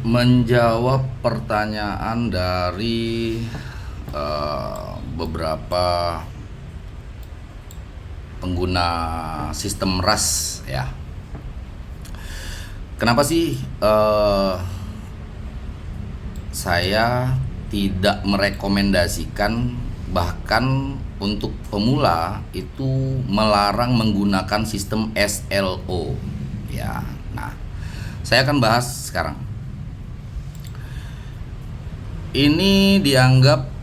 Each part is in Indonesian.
menjawab pertanyaan dari beberapa pengguna sistem RAS ya. Kenapa sih saya tidak merekomendasikan, bahkan untuk pemula itu melarang menggunakan sistem SLO ya. Nah, saya akan bahas sekarang. Ini dianggap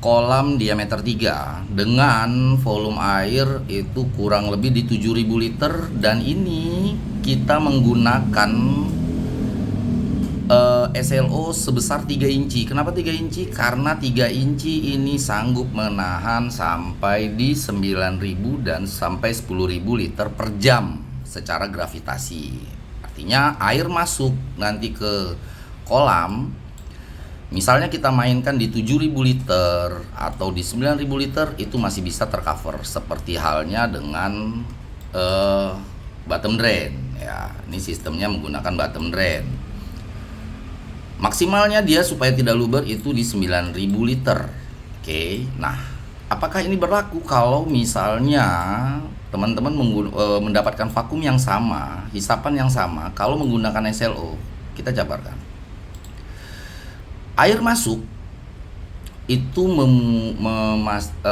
kolam diameter 3 dengan volume air itu kurang lebih di 7.000 liter, dan ini kita menggunakan SLO sebesar 3 inci. Kenapa 3 inci? Karena 3 inci ini sanggup menahan sampai di 9.000 dan sampai 10.000 liter per jam secara gravitasi. Artinya air masuk nanti ke kolam, misalnya kita mainkan di 7.000 liter atau di 9.000 liter, itu masih bisa tercover, seperti halnya dengan bottom drain ya. Ini sistemnya menggunakan bottom drain. Maksimalnya dia supaya tidak luber itu di 9.000 liter. Oke. Nah, apakah ini berlaku kalau misalnya teman-teman mendapatkan vakum yang sama, hisapan yang sama kalau menggunakan SLO? Kita jabarkan. Air masuk itu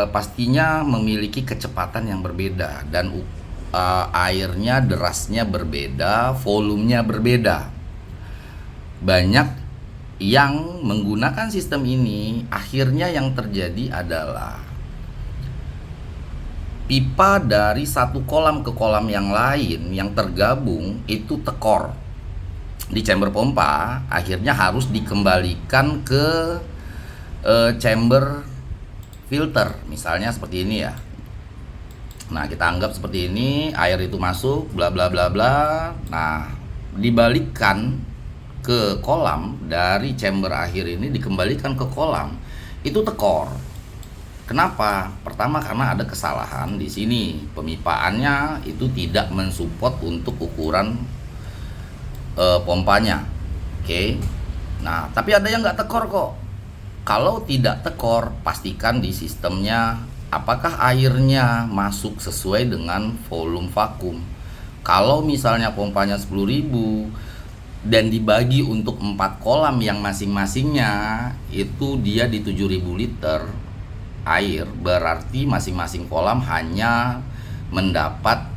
pastinya memiliki kecepatan yang berbeda, dan airnya derasnya berbeda, volumenya berbeda. Banyak yang menggunakan sistem ini, akhirnya yang terjadi adalah pipa dari satu kolam ke kolam yang lain yang tergabung itu tekor di chamber pompa, akhirnya harus dikembalikan ke chamber filter, misalnya seperti ini ya. Nah, kita anggap seperti ini, air itu masuk bla bla bla bla. Nah, dibalikkan ke kolam, dari chamber akhir ini dikembalikan ke kolam, itu tekor. Kenapa? Pertama, karena ada kesalahan di sini, pemipaannya itu tidak mensupport untuk ukuran pompanya. Oke. Nah, tapi ada yang nggak tekor kok. Kalau tidak tekor, pastikan di sistemnya apakah airnya masuk sesuai dengan volume vakum. Kalau misalnya pompanya 10.000 dan dibagi untuk 4 kolam yang masing-masingnya itu dia di 7.000 liter air, berarti masing-masing kolam hanya mendapat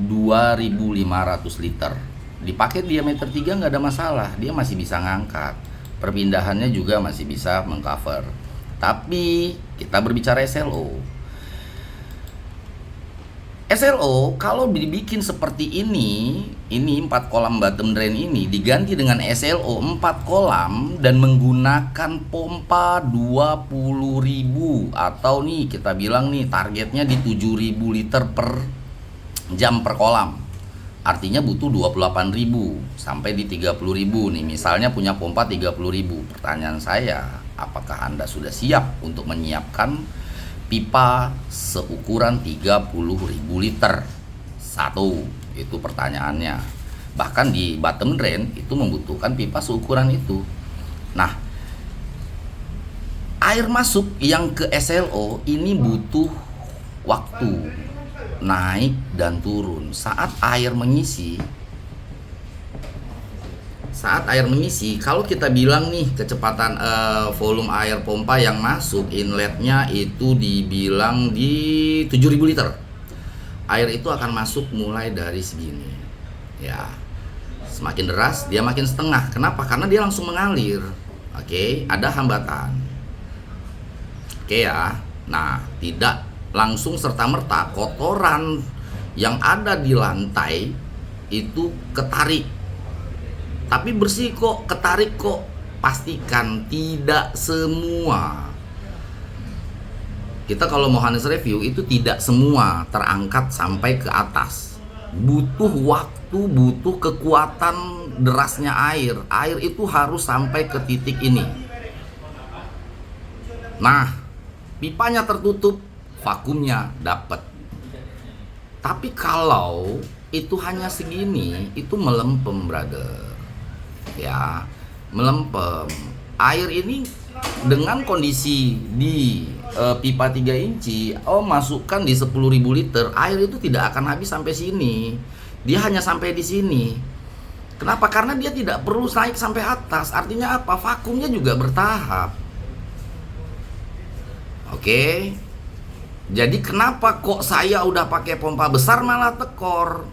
2.500 liter. Dipakai diameter 3 nggak ada masalah, dia masih bisa ngangkat, perpindahannya juga masih bisa mengcover. Tapi kita berbicara SLO kalau dibikin seperti ini 4 kolam bottom drain ini diganti dengan SLO 4 kolam dan menggunakan pompa 20.000, atau nih kita bilang nih targetnya di 7.000 liter per jam per kolam. Artinya butuh 28.000 sampai di 30.000 nih. Misalnya punya pompa 30.000. Pertanyaan saya, apakah Anda sudah siap untuk menyiapkan pipa seukuran 30.000 liter? Satu, itu pertanyaannya. Bahkan di bottom drain itu membutuhkan pipa seukuran itu. Nah, air masuk yang ke SLO ini butuh waktu naik dan turun. Saat air mengisi, kalau kita bilang nih kecepatan volume air pompa yang masuk inletnya itu dibilang di 7.000 liter, air itu akan masuk mulai dari segini ya. Semakin deras dia makin setengah. Kenapa? Karena dia langsung mengalir. Oke, ada hambatan. Oke ya. Nah, tidak langsung serta-merta kotoran yang ada di lantai itu ketarik, tapi bersih kok, ketarik kok. Pastikan tidak semua. Kita kalau mau harness review itu tidak semua terangkat sampai ke atas. Butuh waktu, butuh kekuatan derasnya air. Air itu harus sampai ke titik ini. Nah, pipanya tertutup, vakumnya dapat. Tapi kalau itu hanya segini, itu melempem, brother. ya, melempem. Air ini dengan kondisi di pipa 3 inci, masukkan di 10.000 liter, air itu tidak akan habis sampai sini. Dia hanya sampai di sini. Kenapa? Karena dia tidak perlu naik sampai atas. Artinya apa? Vakumnya juga bertahap. Oke. Jadi kenapa kok saya udah pakai pompa besar malah tekor?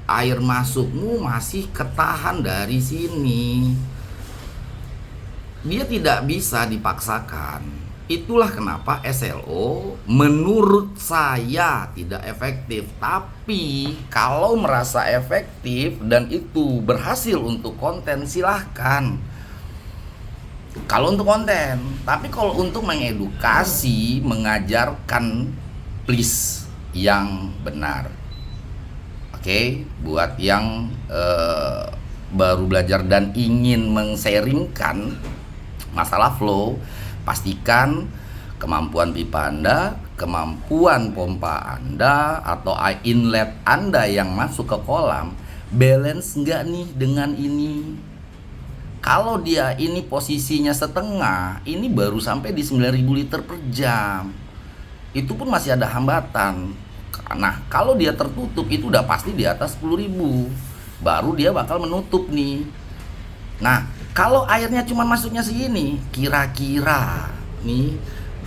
Air masukmu masih ketahan dari sini. Dia tidak bisa dipaksakan. Itulah kenapa SLO menurut saya tidak efektif. Tapi kalau merasa efektif dan itu berhasil untuk konten, silahkan. Kalau untuk konten. Tapi kalau untuk mengedukasi, mengajarkan, please yang benar. Oke, buat yang baru belajar dan ingin meng-sharingkan masalah flow, pastikan kemampuan pipa Anda, kemampuan pompa Anda, atau inlet Anda yang masuk ke kolam balance nggak nih dengan ini. Kalau dia ini posisinya setengah, ini baru sampai di 9.000 liter per jam. Itu pun masih ada hambatan. Nah, kalau dia tertutup itu udah pasti di atas 10.000. Baru dia bakal menutup nih. Nah, kalau airnya cuma masuknya segini, kira-kira nih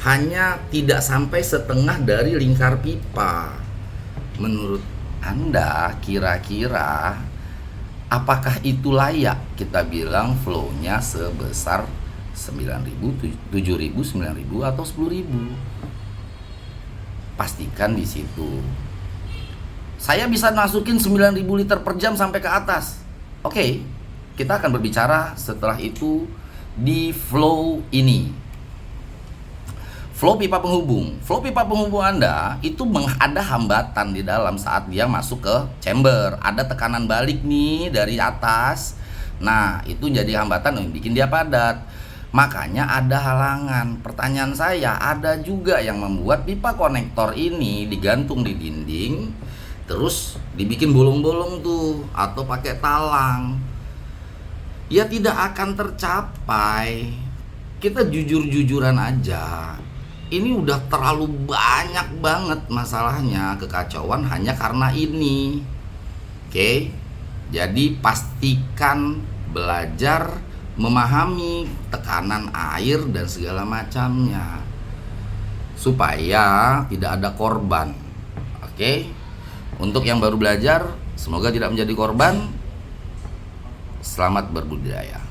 hanya tidak sampai setengah dari lingkar pipa. Menurut Anda kira-kira apakah itu layak kita bilang flow-nya sebesar 9.000, 7.000, 9.000 atau 10.000? Pastikan di situ. Saya bisa masukin 9.000 liter per jam sampai ke atas. Oke, kita akan berbicara setelah itu di flow ini. Flow pipa penghubung. Flow pipa penghubung Anda itu ada hambatan di dalam saat dia masuk ke chamber. Ada tekanan balik nih dari atas. Nah, itu jadi hambatan yang bikin dia padat. Makanya ada halangan. Pertanyaan saya, ada juga yang membuat pipa konektor ini digantung di dinding, terus dibikin bolong-bolong tuh, atau pakai talang. Ya tidak akan tercapai. Kita jujur-jujuran aja. Ini udah terlalu banyak banget masalahnya, kekacauan hanya karena ini. Oke. Jadi pastikan belajar memahami tekanan air dan segala macamnya supaya tidak ada korban. Oke. Untuk yang baru belajar, semoga tidak menjadi korban. Selamat berbudidaya.